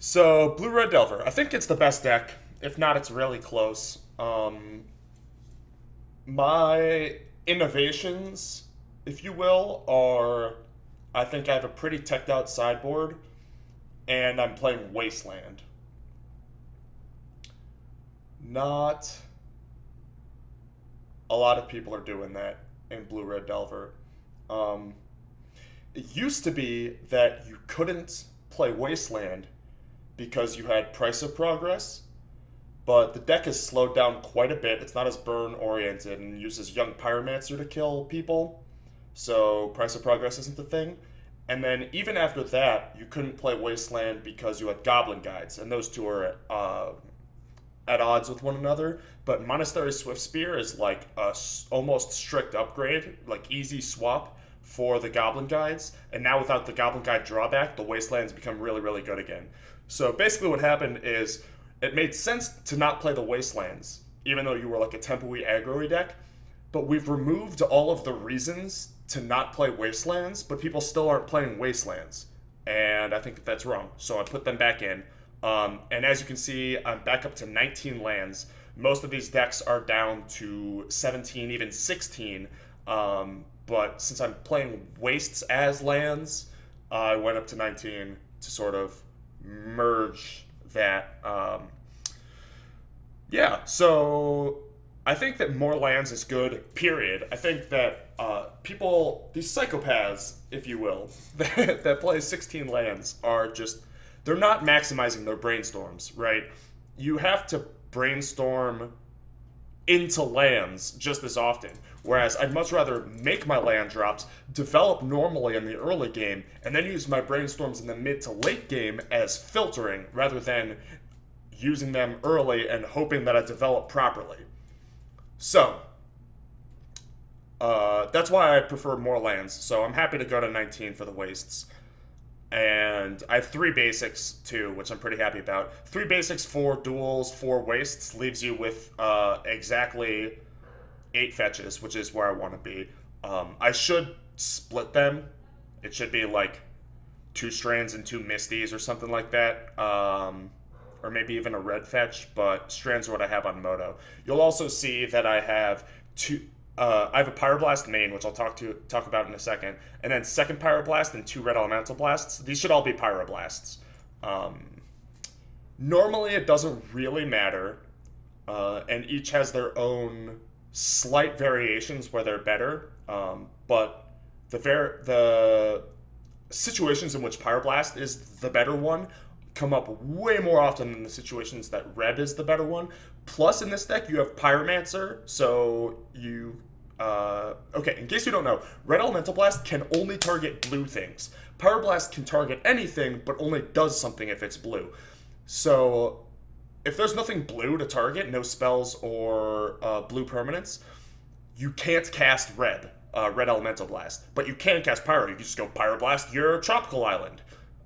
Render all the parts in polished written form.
So, Blue Red Delver. I think it's the best deck. If not, it's really close. My innovations, if you will, are I think I have a pretty teched out sideboard, and I'm playing Wasteland. Not a lot of people are doing that in Blue Red Delver. Um, it used to be that you couldn't play Wasteland because you had Price of Progress, but the deck has slowed down quite a bit. It's not as burn oriented and uses Young Pyromancer to kill people, so Price of Progress isn't the thing. And then even after that, you couldn't play Wasteland because you had Goblin Guides, and those two are at odds with one another. But Monastery Swift Spear is like a almost strict upgrade, like easy swap for the Goblin Guides. And now without the Goblin Guide drawback, the Wastelands become really, really good again. So basically what happened is it made sense to not play the Wastelands, even though you were like a Tempo-y aggro-y deck. But we've removed all of the reasons to not play Wastelands, but people still aren't playing Wastelands. And I think that that's wrong. So I put them back in. And as you can see, I'm back up to 19 lands. Most of these decks are down to 17, even 16. But since I'm playing Wastes as lands, I went up to 19 to sort of merge that. Yeah, so I think that more lands is good, period. I think that people, these psychopaths, if you will, that play 16 lands are just, they're not maximizing their brainstorms, right? You have to brainstorm into lands just as often. Whereas I'd much rather make my land drops, develop normally in the early game, and then use my brainstorms in the mid to late game as filtering, rather than using them early and hoping that I develop properly. So, that's why I prefer more lands. So I'm happy to go to 19 for the Wastes. And I have 3 basics, too, which I'm pretty happy about. 3 basics, 4 duels, 4 wastes leaves you with exactly 8 fetches, which is where I want to be. I should split them. It should be like 2 Strands and 2 Misties or something like that. Or maybe even a red fetch, but Strands are what I have on Moto. You'll also see that I have I have a Pyroblast main, which I'll talk about in a second, and then second Pyroblast and 2 Red Elemental Blasts. These should all be Pyroblasts. Normally, it doesn't really matter, and each has their own slight variations where they're better. But the situations in which Pyroblast is the better one come up way more often than the situations that Reb is the better one. Plus, in this deck, you have Pyromancer, so you... okay, in case you don't know, Red Elemental Blast can only target blue things. Pyroblast can target anything, but only does something if it's blue. So, if there's nothing blue to target, no spells or blue permanents, you can't cast Red Elemental Blast. But you can cast Pyro. You can just go Pyroblast your Tropical Island.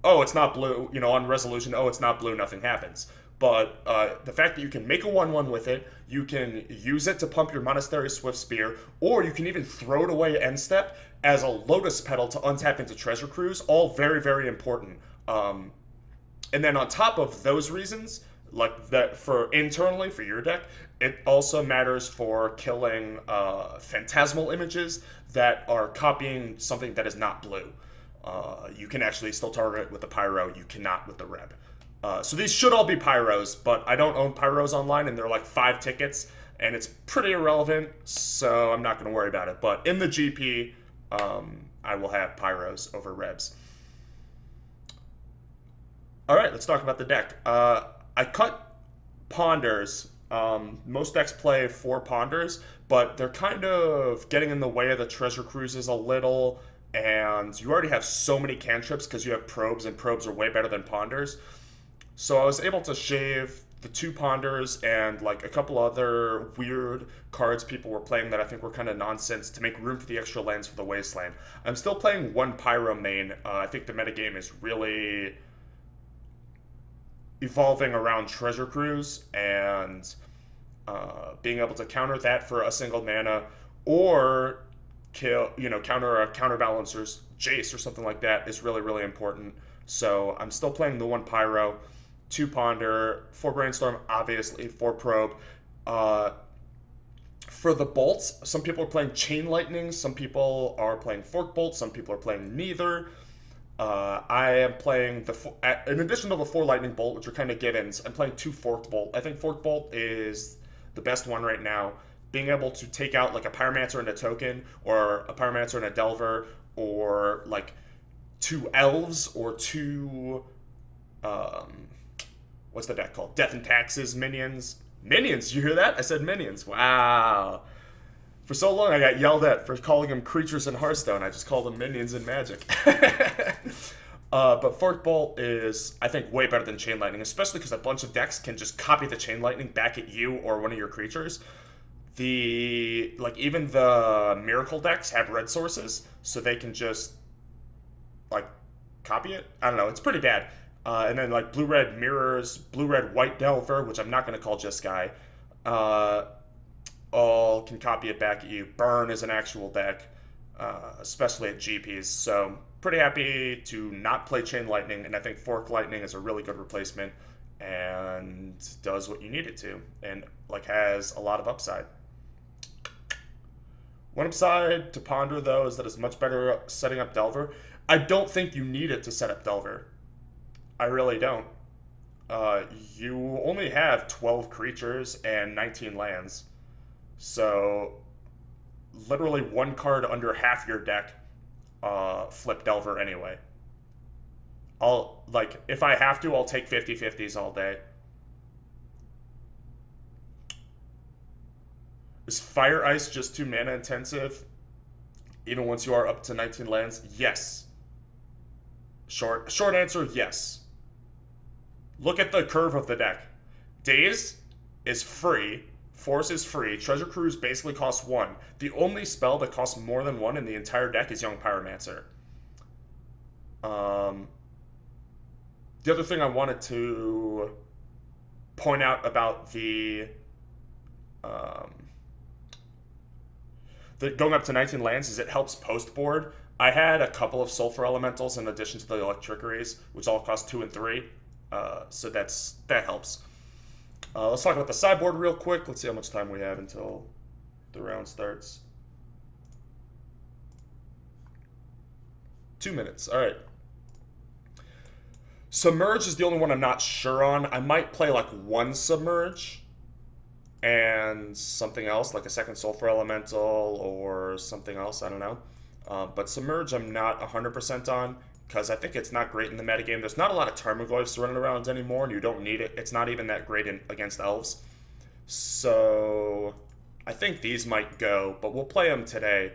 Oh, it's not blue, you know, on resolution, oh, it's not blue, nothing happens. But the fact that you can make a 1/1 with it, you can use it to pump your Monastery Swift Spear, or you can even throw it away end step as a Lotus Petal to untap into Treasure Cruise, all very, very important. And then on top of those reasons, like that for internally for your deck, it also matters for killing phantasmal images that are copying something that is not blue. You can actually still target with the Pyro, you cannot with the Reb. So these should all be Pyros, but I don't own Pyros online, and they're like 5 tickets, and it's pretty irrelevant, so I'm not going to worry about it. But in the GP, I will have Pyros over Rebs. Alright, let's talk about the deck. I cut Ponders. Most decks play 4 Ponders, but they're kind of getting in the way of the Treasure Cruises a little, and you already have so many cantrips because you have Probes, and Probes are way better than Ponders. So I was able to shave the 2 Ponders and like a couple other weird cards people were playing that I think were kind of nonsense to make room for the extra lands for the Wasteland. I'm still playing 1 Pyro main. I think the metagame is really evolving around Treasure Cruise and being able to counter that for a single mana, or counter a Counterbalancer's Jace or something like that is really, really important. So I'm still playing the 1 Pyro. 2 Ponder, 4 Brainstorm, obviously, 4 Probe. Uh, for the bolts, some people are playing Chain Lightning, some people are playing Fork Bolt, some people are playing neither. I am playing in addition to the 4 Lightning Bolt, which are kind of givens, I'm playing 2 Forked Bolt. I think Forked Bolt is the best one right now. Being able to take out like a Pyromancer and a Token, or a Pyromancer and a Delver, or like 2 Elves, or 2, what's the deck called? Death and Taxes minions. Minions, you hear that? I said minions. Wow. For so long, I got yelled at for calling them creatures in Hearthstone. I just call them minions in Magic. But Fork Bolt is, I think, way better than Chain Lightning, especially because a bunch of decks can just copy the Chain Lightning back at you or one of your creatures. Even the Miracle decks have red sources, so they can just, like, copy it. I don't know, it's pretty bad. And then, like, Blue-Red Mirrors, Blue-Red White Delver, which I'm not going to call just Sky, all can copy it back at you. Burn is an actual deck, especially at GPs. So pretty happy to not play Chain Lightning, and I think Fork Lightning is a really good replacement and does what you need it to, and like has a lot of upside. One upside to ponder, though, is that it's much better at setting up Delver. I don't think you need it to set up Delver. I really don't. You only have 12 creatures and 19 lands. So, literally 1 card under half your deck, flip Delver anyway. If I have to, I'll take 50/50s all day. Is Fire Ice just too mana intensive, even once you are up to 19 lands? Yes. Short answer, yes. Look at the curve of the deck. Daze is free. Force is free. Treasure Cruise basically costs 1. The only spell that costs more than 1 in the entire deck is Young Pyromancer. The other thing I wanted to point out about the going up to 19 lands is it helps post board. I had a couple of Sulfur Elementals in addition to the Electrickeries, which all cost 2 and 3. So that helps. Let's talk about the sideboard real quick. Let's see how much time we have until the round starts. 2 minutes. All right. Submerge is the only one I'm not sure on. I might play like 1 Submerge and something else, like a second Sulfur Elemental or something else. I don't know. But Submerge I'm not 100% on, because I think it's not great in the metagame. There's not a lot of Tarmogoyfs running around anymore, and you don't need it. It's not even that great against Elves. So I think these might go, but we'll play them today.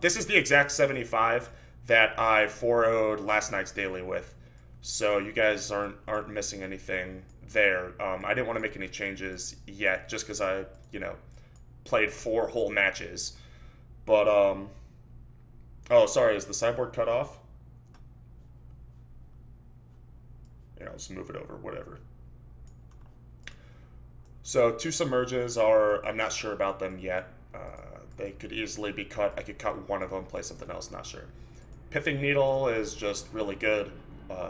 This is the exact 75 that I 4-0'd last night's daily with. So you guys aren't missing anything there. I didn't want to make any changes yet, just because I, played 4 whole matches. But, oh, sorry, is the sideboard cut off? I'll just move it over, whatever. So 2 Submerges I'm not sure about them yet. They could easily be cut. I could cut one of them, play something else, not sure. Pithing Needle is just really good.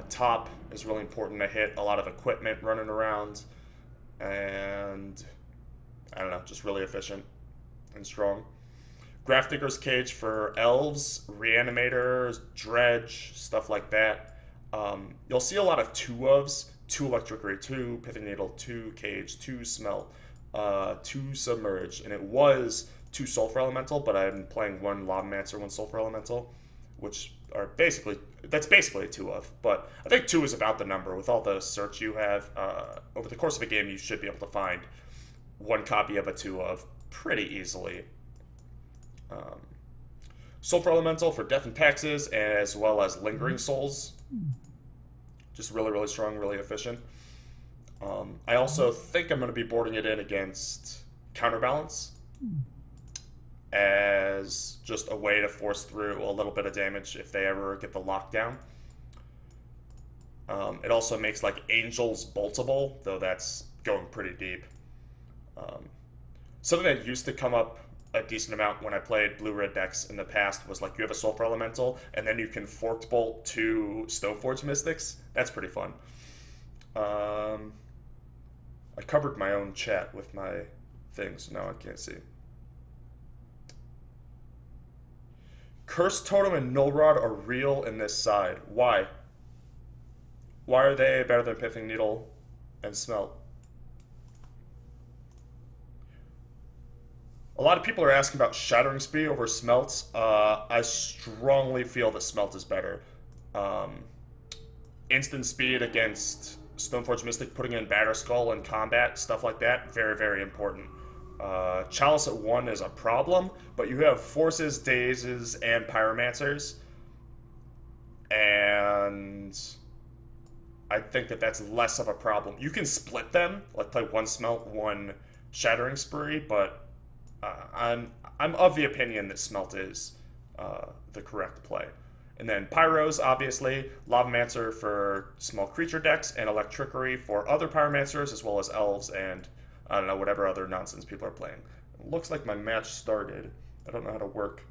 Top is really important to hit. A lot of equipment running around. And, I don't know, just really efficient and strong. Grafdigger's Cage for Elves, Reanimators, Dredge, stuff like that. You'll see a lot of 2-ofs, 2 Electrickery, 2 Pithing Needle, 2 Cage, 2 Smelt, 2 Submerge, and it was 2 Sulfur Elemental, but I'm playing 1 Lavamancer, 1 Sulfur Elemental, which are that's basically a 2-of, but I think 2 is about the number. With all the search you have, over the course of a game, you should be able to find 1 copy of a 2-of pretty easily. Sulfur Elemental for Death and Taxes, as well as Lingering Souls. Just really, really strong, really efficient. I also think I'm going to be boarding it in against Counterbalance as just a way to force through a little bit of damage if they ever get the lockdown. It also makes like Angels boltable, though that's going pretty deep. Something that used to come up a decent amount when I played blue-red decks in the past was like you have a Sulfur Elemental, and then you can Forked Bolt 2 Stoneforge Mystics. That's pretty fun. Um, I covered my own chat with my things, so now I can't see. Cursed Totem and Null Rod are real in this side. Why? Why are they better than Pithing Needle and Smelt? A lot of people are asking about Shattering Speed over Smelt. I strongly feel that Smelt is better. Instant speed against Stoneforge Mystic, putting in Batterskull in combat, stuff like that, very, very important. Chalice at 1 is a problem, but you have Forces, Dazes, and Pyromancers. And I think that that's less of a problem. You can split them, like play 1 Smelt, 1 Shattering Spree, but I'm of the opinion that Smelt is the correct play. And then Pyros, obviously, Lavamancer for small creature decks, and Electrickery for other Pyromancers, as well as Elves and, I don't know, whatever other nonsense people are playing. It looks like my match started. I don't know how to work